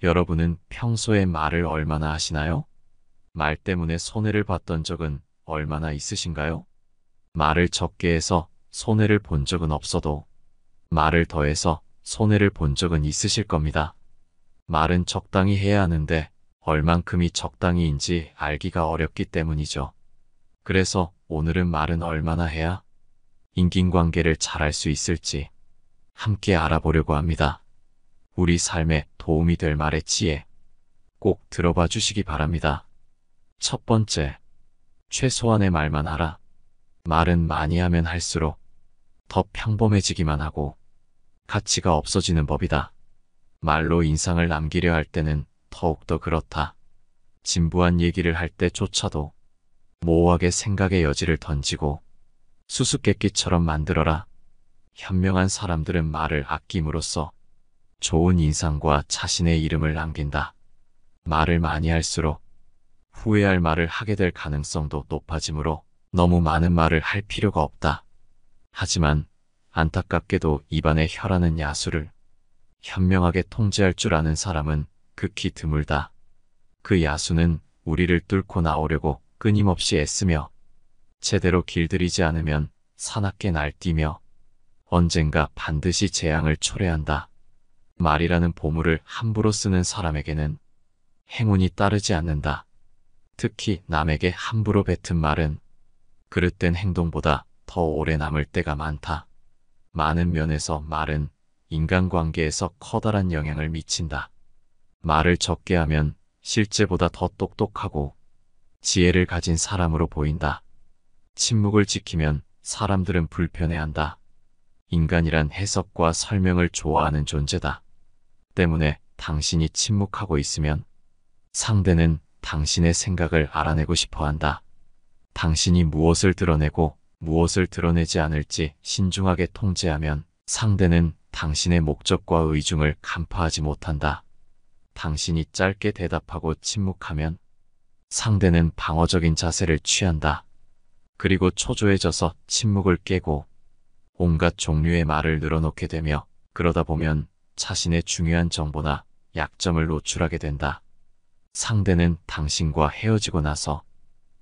여러분은 평소에 말을 얼마나 하시나요? 말 때문에 손해를 봤던 적은 얼마나 있으신가요? 말을 적게 해서 손해를 본 적은 없어도 말을 더해서 손해를 본 적은 있으실 겁니다. 말은 적당히 해야 하는데 얼만큼이 적당히인지 알기가 어렵기 때문이죠. 그래서 오늘은 말은 얼마나 해야 인간관계를 잘할 수 있을지 함께 알아보려고 합니다. 우리 삶에 도움이 될 말의 지혜 꼭 들어봐 주시기 바랍니다. 첫 번째, 최소한의 말만 하라. 말은 많이 하면 할수록 더 평범해지기만 하고 가치가 없어지는 법이다. 말로 인상을 남기려 할 때는 더욱더 그렇다. 진부한 얘기를 할 때조차도 모호하게 생각의 여지를 던지고 수수께끼처럼 만들어라. 현명한 사람들은 말을 아낌으로써 좋은 인상과 자신의 이름을 남긴다. 말을 많이 할수록 후회할 말을 하게 될 가능성도 높아지므로 너무 많은 말을 할 필요가 없다. 하지만 안타깝게도 입안에 혀라는 야수를 현명하게 통제할 줄 아는 사람은 극히 드물다. 그 야수는 우리를 뚫고 나오려고 끊임없이 애쓰며 제대로 길들이지 않으면 사납게 날뛰며 언젠가 반드시 재앙을 초래한다. 말이라는 보물을 함부로 쓰는 사람에게는 행운이 따르지 않는다. 특히 남에게 함부로 뱉은 말은 그릇된 행동보다 더 오래 남을 때가 많다. 많은 면에서 말은 인간관계에서 커다란 영향을 미친다. 말을 적게 하면 실제보다 더 똑똑하고 지혜를 가진 사람으로 보인다. 침묵을 지키면 사람들은 불편해한다. 인간이란 해석과 설명을 좋아하는 존재다. 때문에 당신이 침묵하고 있으면 상대는 당신의 생각을 알아내고 싶어 한다. 당신이 무엇을 드러내고 무엇을 드러내지 않을지 신중하게 통제하면 상대는 당신의 목적과 의중을 간파하지 못한다. 당신이 짧게 대답하고 침묵하면 상대는 방어적인 자세를 취한다. 그리고 초조해져서 침묵을 깨고 온갖 종류의 말을 늘어놓게 되며 그러다 보면 자신의 중요한 정보나 약점을 노출하게 된다. 상대는 당신과 헤어지고 나서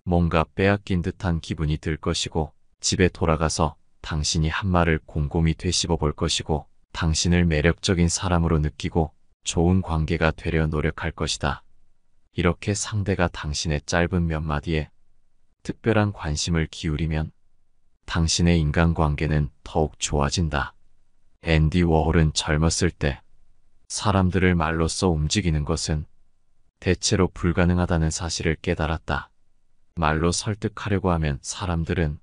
뭔가 빼앗긴 듯한 기분이 들 것이고 집에 돌아가서 당신이 한 말을 곰곰이 되씹어 볼 것이고 당신을 매력적인 사람으로 느끼고 좋은 관계가 되려 노력할 것이다. 이렇게 상대가 당신의 짧은 몇 마디에 특별한 관심을 기울이면 당신의 인간관계는 더욱 좋아진다. 앤디 워홀은 젊었을 때 사람들을 말로써 움직이는 것은 대체로 불가능하다는 사실을 깨달았다. 말로 설득하려고 하면 사람들은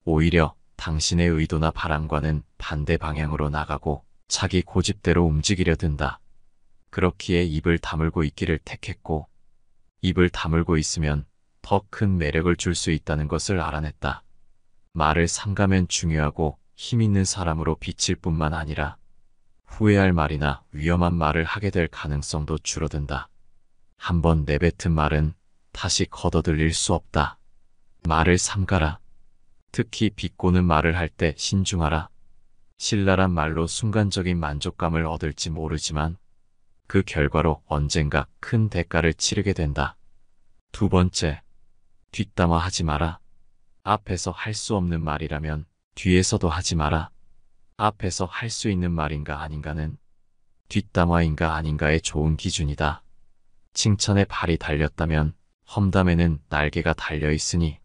오히려 당신의 의도나 바람과는 반대 방향으로 나가고 자기 고집대로 움직이려 든다. 그렇기에 입을 다물고 있기를 택했고 입을 다물고 있으면 더 큰 매력을 줄 수 있다는 것을 알아냈다. 말을 삼가면 중요하고 힘 있는 사람으로 비칠 뿐만 아니라 후회할 말이나 위험한 말을 하게 될 가능성도 줄어든다. 한번 내뱉은 말은 다시 걷어들일 수 없다. 말을 삼가라. 특히 비꼬는 말을 할 때 신중하라. 신랄한 말로 순간적인 만족감을 얻을지 모르지만 그 결과로 언젠가 큰 대가를 치르게 된다. 두 번째, 뒷담화 하지 마라. 앞에서 할 수 없는 말이라면 뒤에서도 하지 마라. 앞에서 할 수 있는 말인가 아닌가는 뒷담화인가 아닌가의 좋은 기준이다. 칭찬에 발이 달렸다면 험담에는 날개가 달려있으니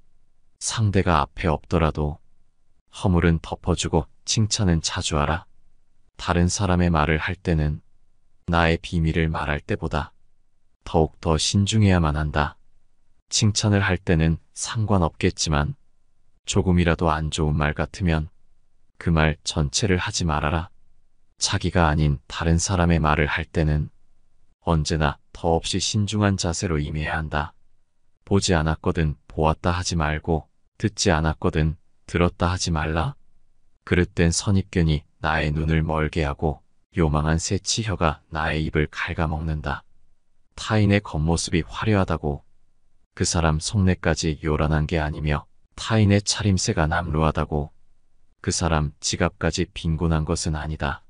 상대가 앞에 없더라도 허물은 덮어주고 칭찬은 자주 하라. 다른 사람의 말을 할 때는 나의 비밀을 말할 때보다 더욱 더 신중해야만 한다. 칭찬을 할 때는 상관없겠지만 조금이라도 안 좋은 말 같으면 그 말 전체를 하지 말아라. 자기가 아닌 다른 사람의 말을 할 때는 언제나 더없이 신중한 자세로 임해야 한다. 보지 않았거든 보았다 하지 말고 듣지 않았거든 들었다 하지 말라. 그릇된 선입견이 나의 눈을 멀게 하고 요망한 새치혀가 나의 입을 갉아먹는다. 타인의 겉모습이 화려하다고 그 사람 속내까지 요란한 게 아니며 타인의 차림새가 남루하다고 그 사람 지갑까지 빈곤한 것은 아니다.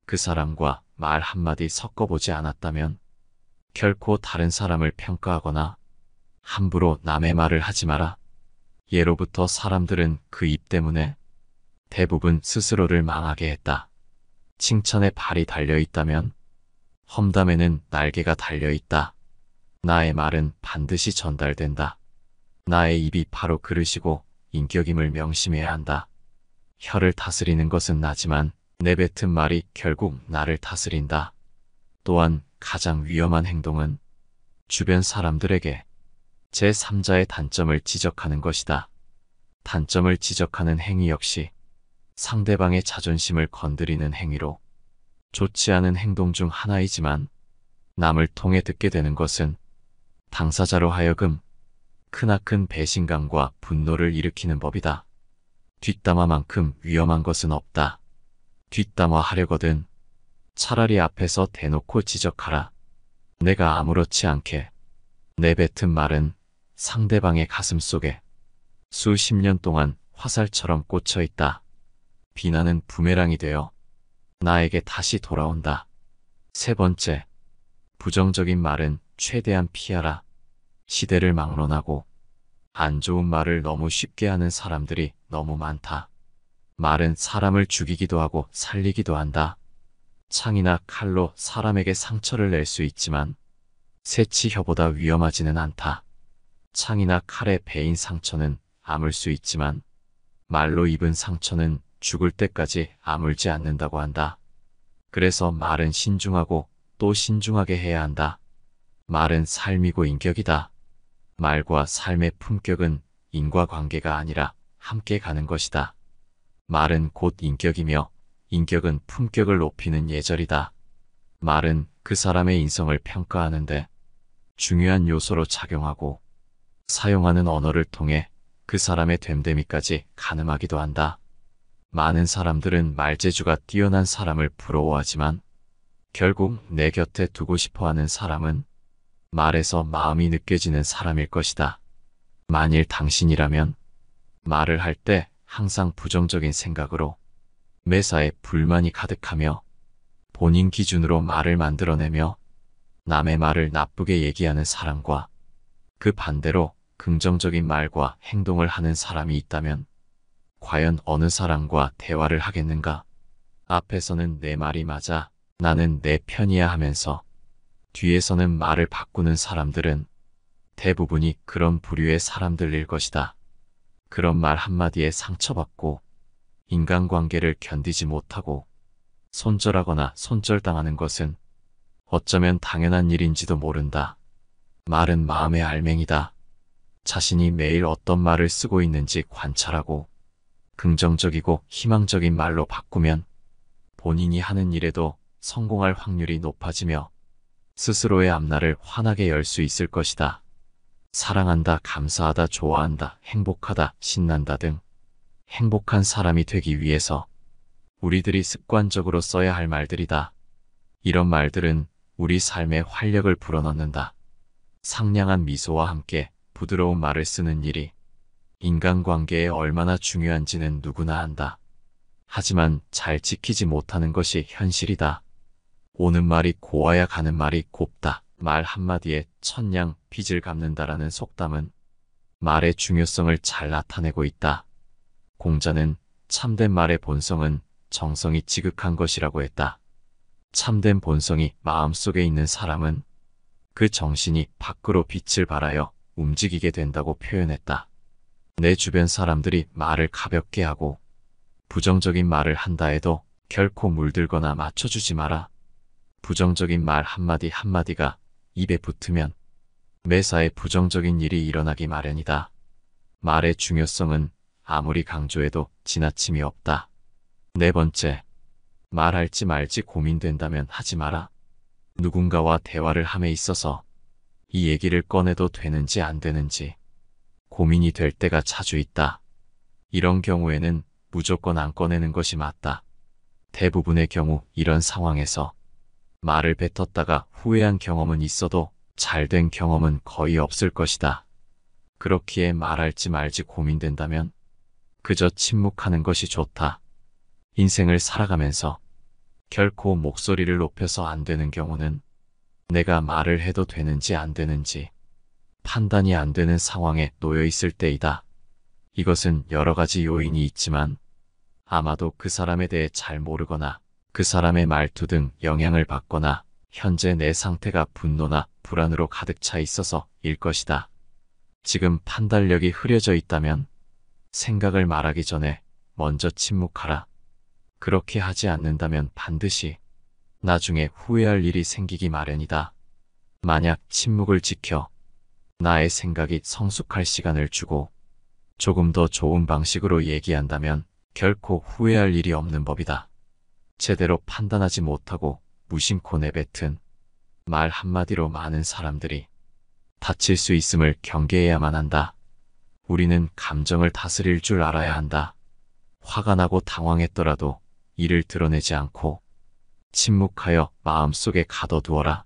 그 사람과 말 한마디 섞어보지 않았다면 결코 다른 사람을 평가하거나 함부로 남의 말을 하지 마라. 예로부터 사람들은 그 입 때문에 대부분 스스로를 망하게 했다. 칭찬에 발이 달려있다면 험담에는 날개가 달려있다. 나의 말은 반드시 전달된다. 나의 입이 바로 그릇이고 인격임을 명심해야 한다. 혀를 다스리는 것은 나지만 내뱉은 말이 결국 나를 다스린다. 또한 가장 위험한 행동은 주변 사람들에게 제3자의 단점을 지적하는 것이다. 단점을 지적하는 행위 역시 상대방의 자존심을 건드리는 행위로 좋지 않은 행동 중 하나이지만 남을 통해 듣게 되는 것은 당사자로 하여금 크나큰 배신감과 분노를 일으키는 법이다. 뒷담화만큼 위험한 것은 없다. 뒷담화하려거든 차라리 앞에서 대놓고 지적하라. 내가 아무렇지 않게 내뱉은 말은 상대방의 가슴 속에 수십 년 동안 화살처럼 꽂혀 있다. 비난은 부메랑이 되어 나에게 다시 돌아온다. 세 번째, 부정적인 말은 최대한 피하라. 시대를 막론하고 안 좋은 말을 너무 쉽게 하는 사람들이 너무 많다. 말은 사람을 죽이기도 하고 살리기도 한다. 창이나 칼로 사람에게 상처를 낼 수 있지만 새치 혀보다 위험하지는 않다. 창이나 칼에 베인 상처는 아물 수 있지만 말로 입은 상처는 죽을 때까지 아물지 않는다고 한다. 그래서 말은 신중하고 또 신중하게 해야 한다. 말은 삶이고 인격이다. 말과 삶의 품격은 인과관계가 아니라 함께 가는 것이다. 말은 곧 인격이며 인격은 품격을 높이는 예절이다. 말은 그 사람의 인성을 평가하는데 중요한 요소로 작용하고 사용하는 언어를 통해 그 사람의 됨됨이까지 가늠하기도 한다. 많은 사람들은 말재주가 뛰어난 사람을 부러워하지만 결국 내 곁에 두고 싶어하는 사람은 말에서 마음이 느껴지는 사람일 것이다. 만일 당신이라면 말을 할 때 항상 부정적인 생각으로 매사에 불만이 가득하며 본인 기준으로 말을 만들어내며 남의 말을 나쁘게 얘기하는 사람과 그 반대로 긍정적인 말과 행동을 하는 사람이 있다면 과연 어느 사람과 대화를 하겠는가? 앞에서는 내 말이 맞아, 나는 내 편이야 하면서 뒤에서는 말을 바꾸는 사람들은 대부분이 그런 부류의 사람들일 것이다. 그런 말 한마디에 상처받고 인간관계를 견디지 못하고 손절하거나 손절당하는 것은 어쩌면 당연한 일인지도 모른다. 말은 마음의 알맹이다. 자신이 매일 어떤 말을 쓰고 있는지 관찰하고 긍정적이고 희망적인 말로 바꾸면 본인이 하는 일에도 성공할 확률이 높아지며 스스로의 앞날을 환하게 열 수 있을 것이다. 사랑한다, 감사하다, 좋아한다, 행복하다, 신난다 등 행복한 사람이 되기 위해서 우리들이 습관적으로 써야 할 말들이다. 이런 말들은 우리 삶에 활력을 불어넣는다. 상냥한 미소와 함께 부드러운 말을 쓰는 일이 인간관계에 얼마나 중요한지는 누구나 안다. 하지만 잘 지키지 못하는 것이 현실이다. 오는 말이 고와야 가는 말이 곱다. 말 한마디에 천냥 빚을 갚는다라는 속담은 말의 중요성을 잘 나타내고 있다. 공자는 참된 말의 본성은 정성이 지극한 것이라고 했다. 참된 본성이 마음속에 있는 사람은 그 정신이 밖으로 빛을 발하여 움직이게 된다고 표현했다. 내 주변 사람들이 말을 가볍게 하고 부정적인 말을 한다 해도 결코 물들거나 맞춰주지 마라. 부정적인 말 한마디 한마디가 입에 붙으면 매사에 부정적인 일이 일어나기 마련이다. 말의 중요성은 아무리 강조해도 지나침이 없다. 네 번째, 말할지 말지 고민된다면 하지 마라. 누군가와 대화를 함에 있어서 이 얘기를 꺼내도 되는지 안 되는지 고민이 될 때가 자주 있다. 이런 경우에는 무조건 안 꺼내는 것이 맞다. 대부분의 경우 이런 상황에서 말을 뱉었다가 후회한 경험은 있어도 잘된 경험은 거의 없을 것이다. 그렇기에 말할지 말지 고민된다면 그저 침묵하는 것이 좋다. 인생을 살아가면서 결코 목소리를 높여서 안 되는 경우는 내가 말을 해도 되는지 안 되는지 판단이 안 되는 상황에 놓여 있을 때이다. 이것은 여러 가지 요인이 있지만 아마도 그 사람에 대해 잘 모르거나 그 사람의 말투 등 영향을 받거나 현재 내 상태가 분노나 불안으로 가득 차 있어서 일 것이다. 지금 판단력이 흐려져 있다면 생각을 말하기 전에 먼저 침묵하라. 그렇게 하지 않는다면 반드시 나중에 후회할 일이 생기기 마련이다. 만약 침묵을 지켜 나의 생각이 성숙할 시간을 주고 조금 더 좋은 방식으로 얘기한다면 결코 후회할 일이 없는 법이다. 제대로 판단하지 못하고 무심코 내뱉은 말 한마디로 많은 사람들이 다칠 수 있음을 경계해야만 한다. 우리는 감정을 다스릴 줄 알아야 한다. 화가 나고 당황했더라도 이를 드러내지 않고 침묵하여 마음속에 가둬두어라.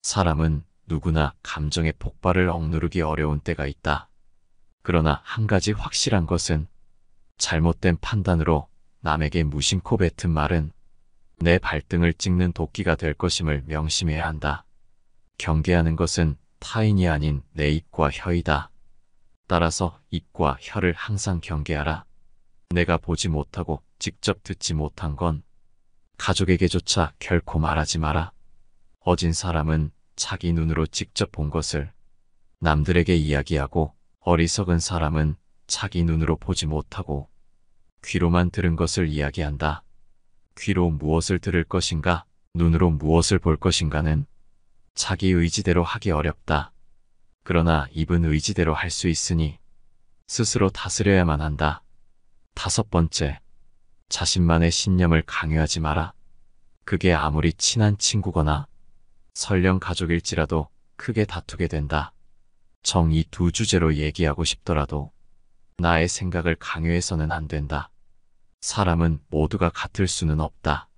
사람은 누구나 감정의 폭발을 억누르기 어려운 때가 있다. 그러나 한 가지 확실한 것은 잘못된 판단으로 남에게 무심코 뱉은 말은 내 발등을 찍는 도끼가 될 것임을 명심해야 한다. 경계하는 것은 타인이 아닌 내 입과 혀이다. 따라서 입과 혀를 항상 경계하라. 내가 보지 못하고 직접 듣지 못한 건 가족에게조차 결코 말하지 마라. 어진 사람은 자기 눈으로 직접 본 것을 남들에게 이야기하고 어리석은 사람은 자기 눈으로 보지 못하고 귀로만 들은 것을 이야기한다. 귀로 무엇을 들을 것인가, 눈으로 무엇을 볼 것인가는 자기 의지대로 하기 어렵다. 그러나 입은 의지대로 할 수 있으니 스스로 다스려야만 한다. 5번째, 자신만의 신념을 강요하지 마라. 그게 아무리 친한 친구거나 설령 가족일지라도 크게 다투게 된다. 이 두 주제로 얘기하고 싶더라도 나의 생각을 강요해서는 안 된다. 사람은 모두가 같을 수는 없다.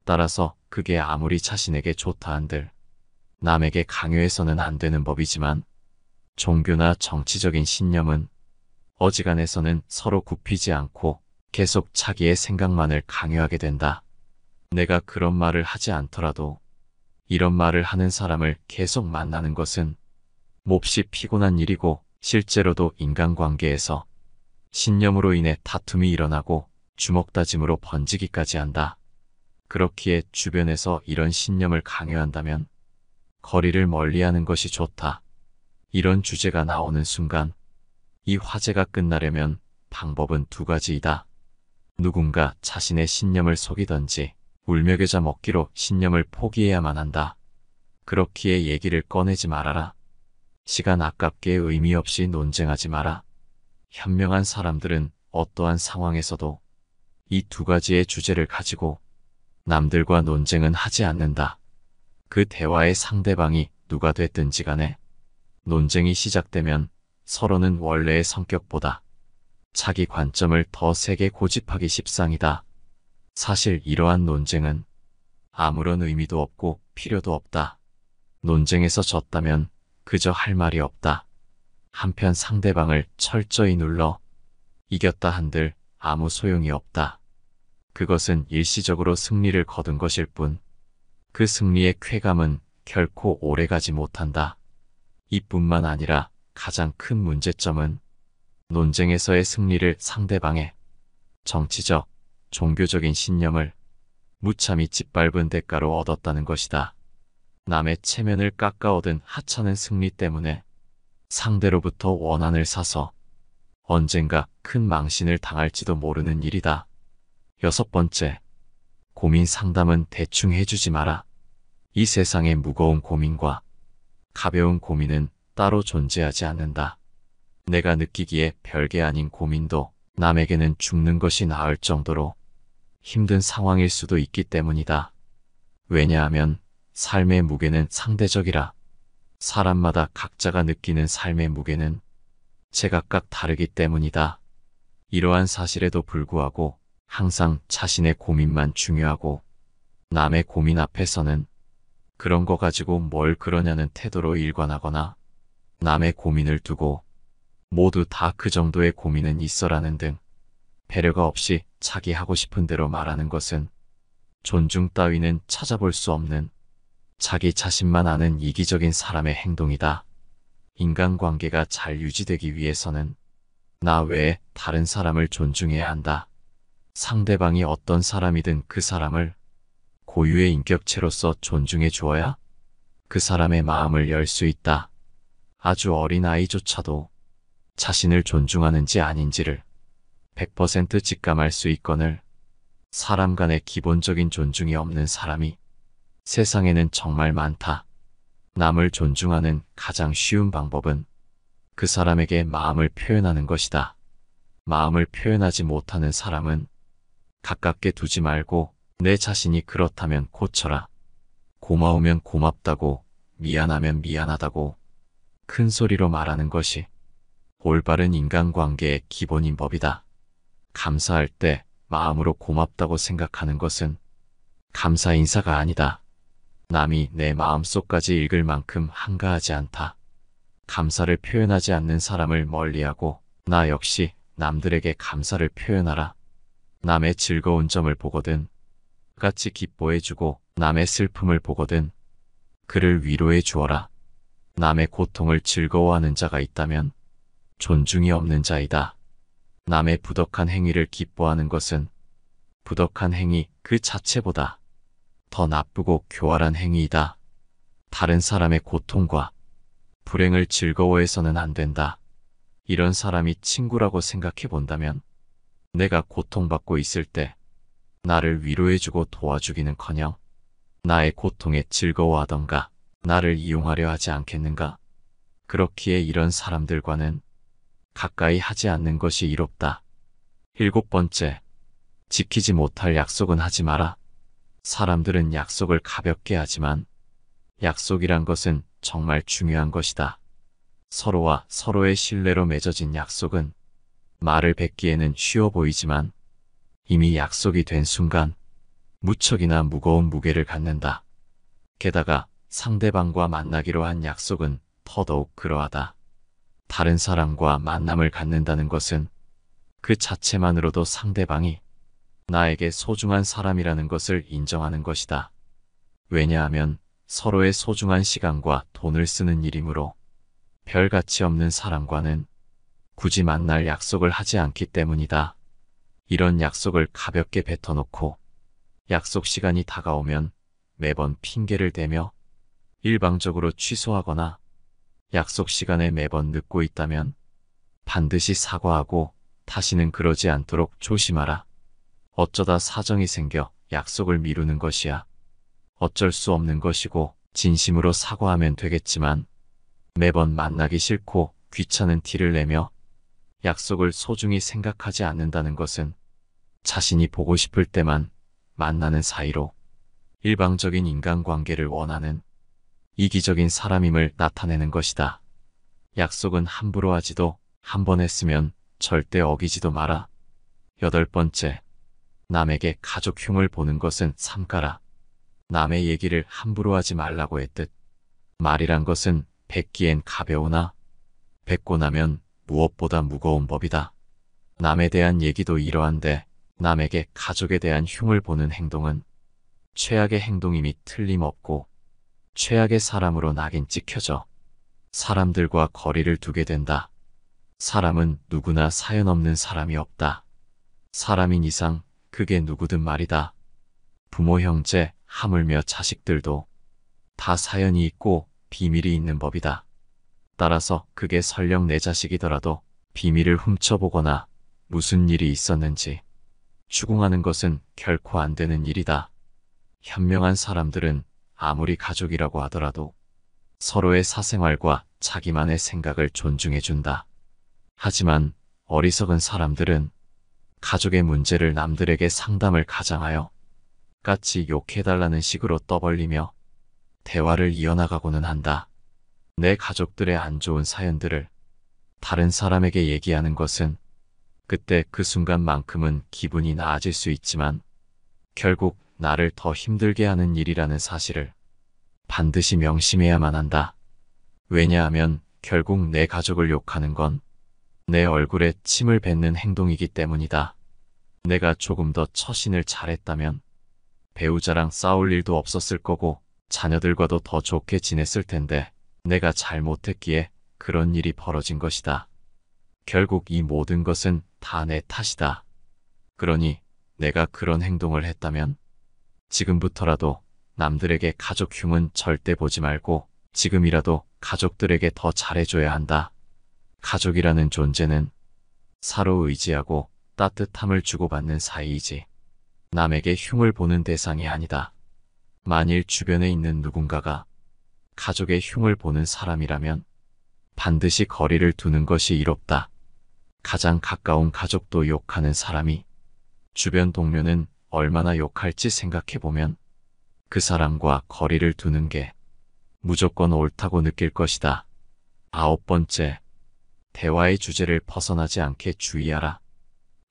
따라서 그게 아무리 자신에게 좋다 한들 남에게 강요해서는 안 되는 법이지만 종교나 정치적인 신념은 어지간해서는 서로 굽히지 않고 계속 자기의 생각만을 강요하게 된다. 내가 그런 말을 하지 않더라도 이런 말을 하는 사람을 계속 만나는 것은 몹시 피곤한 일이고 실제로도 인간관계에서 신념으로 인해 다툼이 일어나고 주먹다짐으로 번지기까지 한다. 그렇기에 주변에서 이런 신념을 강요한다면 거리를 멀리하는 것이 좋다. 이런 주제가 나오는 순간 이 화제가 끝나려면 방법은 두 가지이다. 누군가 자신의 신념을 속이던지 울며 겨자 먹기로 신념을 포기해야만 한다. 그렇기에 얘기를 꺼내지 말아라. 시간 아깝게 의미 없이 논쟁하지 마라. 현명한 사람들은 어떠한 상황에서도 이 두 가지의 주제를 가지고 남들과 논쟁은 하지 않는다. 그 대화의 상대방이 누가 됐든지 간에 논쟁이 시작되면 서로는 원래의 성격보다 자기 관점을 더 세게 고집하기 십상이다. 사실 이러한 논쟁은 아무런 의미도 없고 필요도 없다. 논쟁에서 졌다면 그저 할 말이 없다. 한편 상대방을 철저히 눌러 이겼다 한들 아무 소용이 없다. 그것은 일시적으로 승리를 거둔 것일 뿐 그 승리의 쾌감은 결코 오래가지 못한다. 이뿐만 아니라 가장 큰 문제점은 논쟁에서의 승리를 상대방의 정치적, 종교적인 신념을 무참히 짓밟은 대가로 얻었다는 것이다. 남의 체면을 깎아 얻은 하찮은 승리 때문에 상대로부터 원한을 사서 언젠가 큰 망신을 당할지도 모르는 일이다. 6번째, 고민 상담은 대충 해주지 마라. 이 세상에 무거운 고민과 가벼운 고민은 따로 존재하지 않는다. 내가 느끼기에 별게 아닌 고민도 남에게는 죽는 것이 나을 정도로 힘든 상황일 수도 있기 때문이다. 왜냐하면 삶의 무게는 상대적이라 사람마다 각자가 느끼는 삶의 무게는 제각각 다르기 때문이다. 이러한 사실에도 불구하고 항상 자신의 고민만 중요하고 남의 고민 앞에서는 그런 거 가지고 뭘 그러냐는 태도로 일관하거나 남의 고민을 두고 모두 다 그 정도의 고민은 있어라는 등 배려가 없이 자기 하고 싶은 대로 말하는 것은 존중 따위는 찾아볼 수 없는 자기 자신만 아는 이기적인 사람의 행동이다. 인간관계가 잘 유지되기 위해서는 나 외에 다른 사람을 존중해야 한다. 상대방이 어떤 사람이든 그 사람을 고유의 인격체로서 존중해 주어야 그 사람의 마음을 열 수 있다. 아주 어린 아이조차도 자신을 존중하는지 아닌지를 100% 직감할 수 있거늘 사람 간의 기본적인 존중이 없는 사람이 세상에는 정말 많다. 남을 존중하는 가장 쉬운 방법은 그 사람에게 마음을 표현하는 것이다. 마음을 표현하지 못하는 사람은 가깝게 두지 말고 내 자신이 그렇다면 고쳐라. 고마우면 고맙다고, 미안하면 미안하다고 큰 소리로 말하는 것이 올바른 인간관계의 기본인 법이다. 감사할 때 마음으로 고맙다고 생각하는 것은 감사 인사가 아니다. 남이 내 마음속까지 읽을 만큼 한가하지 않다. 감사를 표현하지 않는 사람을 멀리하고 나 역시 남들에게 감사를 표현하라. 남의 즐거운 점을 보거든 같이 기뻐해주고 남의 슬픔을 보거든 그를 위로해 주어라. 남의 고통을 즐거워하는 자가 있다면 존중이 없는 자이다. 남의 부덕한 행위를 기뻐하는 것은 부덕한 행위 그 자체보다 더 나쁘고 교활한 행위이다. 다른 사람의 고통과 불행을 즐거워해서는 안 된다. 이런 사람이 친구라고 생각해 본다면 내가 고통받고 있을 때 나를 위로해주고 도와주기는커녕 나의 고통에 즐거워하던가 나를 이용하려 하지 않겠는가? 그렇기에 이런 사람들과는 가까이 하지 않는 것이 이롭다. 7번째, 지키지 못할 약속은 하지 마라. 사람들은 약속을 가볍게 하지만 약속이란 것은 정말 중요한 것이다. 서로와 서로의 신뢰로 맺어진 약속은 말을 뱉기에는 쉬워 보이지만 이미 약속이 된 순간 무척이나 무거운 무게를 갖는다. 게다가 상대방과 만나기로 한 약속은 더더욱 그러하다. 다른 사람과 만남을 갖는다는 것은 그 자체만으로도 상대방이 나에게 소중한 사람이라는 것을 인정하는 것이다. 왜냐하면 서로의 소중한 시간과 돈을 쓰는 일이므로 별 가치 없는 사람과는 굳이 만날 약속을 하지 않기 때문이다. 이런 약속을 가볍게 뱉어놓고 약속 시간이 다가오면 매번 핑계를 대며 일방적으로 취소하거나 약속 시간에 매번 늦고 있다면 반드시 사과하고 다시는 그러지 않도록 조심하라. 어쩌다 사정이 생겨 약속을 미루는 것이야 어쩔 수 없는 것이고 진심으로 사과하면 되겠지만 매번 만나기 싫고 귀찮은 티를 내며 약속을 소중히 생각하지 않는다는 것은 자신이 보고 싶을 때만 만나는 사이로 일방적인 인간관계를 원하는 이기적인 사람임을 나타내는 것이다. 약속은 함부로 하지도 한 번 했으면 절대 어기지도 마라. 8번째, 남에게 가족 흉을 보는 것은 삼가라. 남의 얘기를 함부로 하지 말라고 했듯 말이란 것은 뱉기엔 가벼우나 뱉고 나면 무엇보다 무거운 법이다. 남에 대한 얘기도 이러한데 남에게 가족에 대한 흉을 보는 행동은 최악의 행동임이 틀림없고 최악의 사람으로 낙인 찍혀져 사람들과 거리를 두게 된다. 사람은 누구나 사연 없는 사람이 없다. 사람인 이상 그게 누구든 말이다. 부모, 형제, 하물며 자식들도 다 사연이 있고 비밀이 있는 법이다. 따라서 그게 설령 내 자식이더라도 비밀을 훔쳐보거나 무슨 일이 있었는지 추궁하는 것은 결코 안 되는 일이다. 현명한 사람들은 아무리 가족이라고 하더라도 서로의 사생활과 자기만의 생각을 존중해준다. 하지만 어리석은 사람들은 가족의 문제를 남들에게 상담을 가장하여 같이 욕해달라는 식으로 떠벌리며 대화를 이어나가고는 한다. 내 가족들의 안 좋은 사연들을 다른 사람에게 얘기하는 것은 그때 그 순간만큼은 기분이 나아질 수 있지만 결국 나를 더 힘들게 하는 일이라는 사실을 반드시 명심해야만 한다. 왜냐하면 결국 내 가족을 욕하는 건 내 얼굴에 침을 뱉는 행동이기 때문이다. 내가 조금 더 처신을 잘했다면 배우자랑 싸울 일도 없었을 거고 자녀들과도 더 좋게 지냈을 텐데 내가 잘못했기에 그런 일이 벌어진 것이다. 결국 이 모든 것은 다 내 탓이다. 그러니 내가 그런 행동을 했다면 지금부터라도 남들에게 가족 흉은 절대 보지 말고 지금이라도 가족들에게 더 잘해줘야 한다. 가족이라는 존재는 서로 의지하고 따뜻함을 주고받는 사이이지 남에게 흉을 보는 대상이 아니다. 만일 주변에 있는 누군가가 가족의 흉을 보는 사람이라면 반드시 거리를 두는 것이 이롭다. 가장 가까운 가족도 욕하는 사람이 주변 동료는 얼마나 욕할지 생각해보면 그 사람과 거리를 두는 게 무조건 옳다고 느낄 것이다. 9번째, 대화의 주제를 벗어나지 않게 주의하라.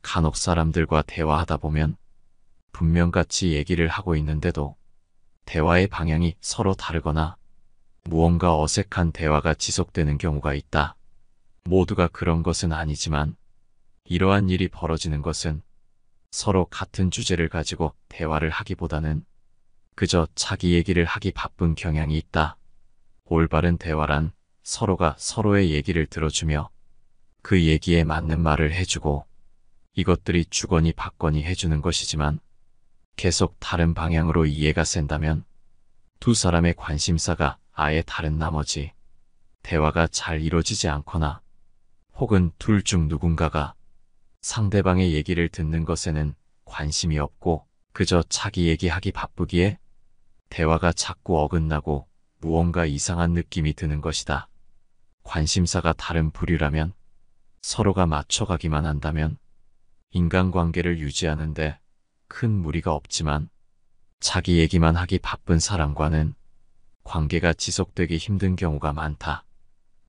간혹 사람들과 대화하다 보면 분명 같이 얘기를 하고 있는데도 대화의 방향이 서로 다르거나 무언가 어색한 대화가 지속되는 경우가 있다. 모두가 그런 것은 아니지만 이러한 일이 벌어지는 것은 서로 같은 주제를 가지고 대화를 하기보다는 그저 자기 얘기를 하기 바쁜 경향이 있다. 올바른 대화란 서로가 서로의 얘기를 들어주며 그 얘기에 맞는 말을 해주고 이것들이 주거니 받거니 해주는 것이지만 계속 다른 방향으로 이해가 센다면 두 사람의 관심사가 아예 다른 나머지 대화가 잘 이루어지지 않거나 혹은 둘 중 누군가가 상대방의 얘기를 듣는 것에는 관심이 없고 그저 자기 얘기하기 바쁘기에 대화가 자꾸 어긋나고 무언가 이상한 느낌이 드는 것이다. 관심사가 다른 부류라면 서로가 맞춰가기만 한다면 인간관계를 유지하는데 큰 무리가 없지만 자기 얘기만 하기 바쁜 사람과는 관계가 지속되기 힘든 경우가 많다.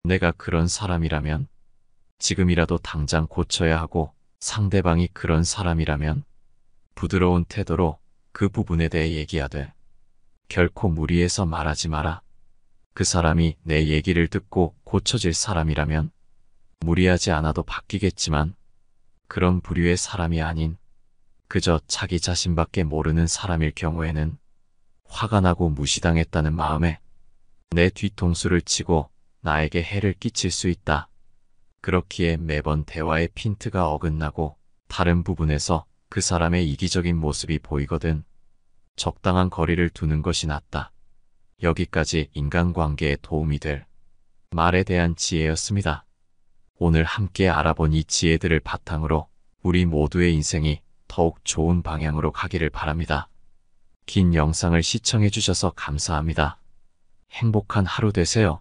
내가 그런 사람이라면 지금이라도 당장 고쳐야 하고 상대방이 그런 사람이라면 부드러운 태도로 그 부분에 대해 얘기하되 결코 무리해서 말하지 마라. 그 사람이 내 얘기를 듣고 고쳐질 사람이라면 무리하지 않아도 바뀌겠지만 그런 부류의 사람이 아닌 그저 자기 자신밖에 모르는 사람일 경우에는 화가 나고 무시당했다는 마음에 내 뒤통수를 치고 나에게 해를 끼칠 수 있다. 그렇기에 매번 대화의 핀트가 어긋나고 다른 부분에서 그 사람의 이기적인 모습이 보이거든 적당한 거리를 두는 것이 낫다. 여기까지 인간관계에 도움이 될 말에 대한 지혜였습니다. 오늘 함께 알아본 이 지혜들을 바탕으로 우리 모두의 인생이 더욱 좋은 방향으로 가기를 바랍니다. 긴 영상을 시청해 주셔서 감사합니다. 행복한 하루 되세요.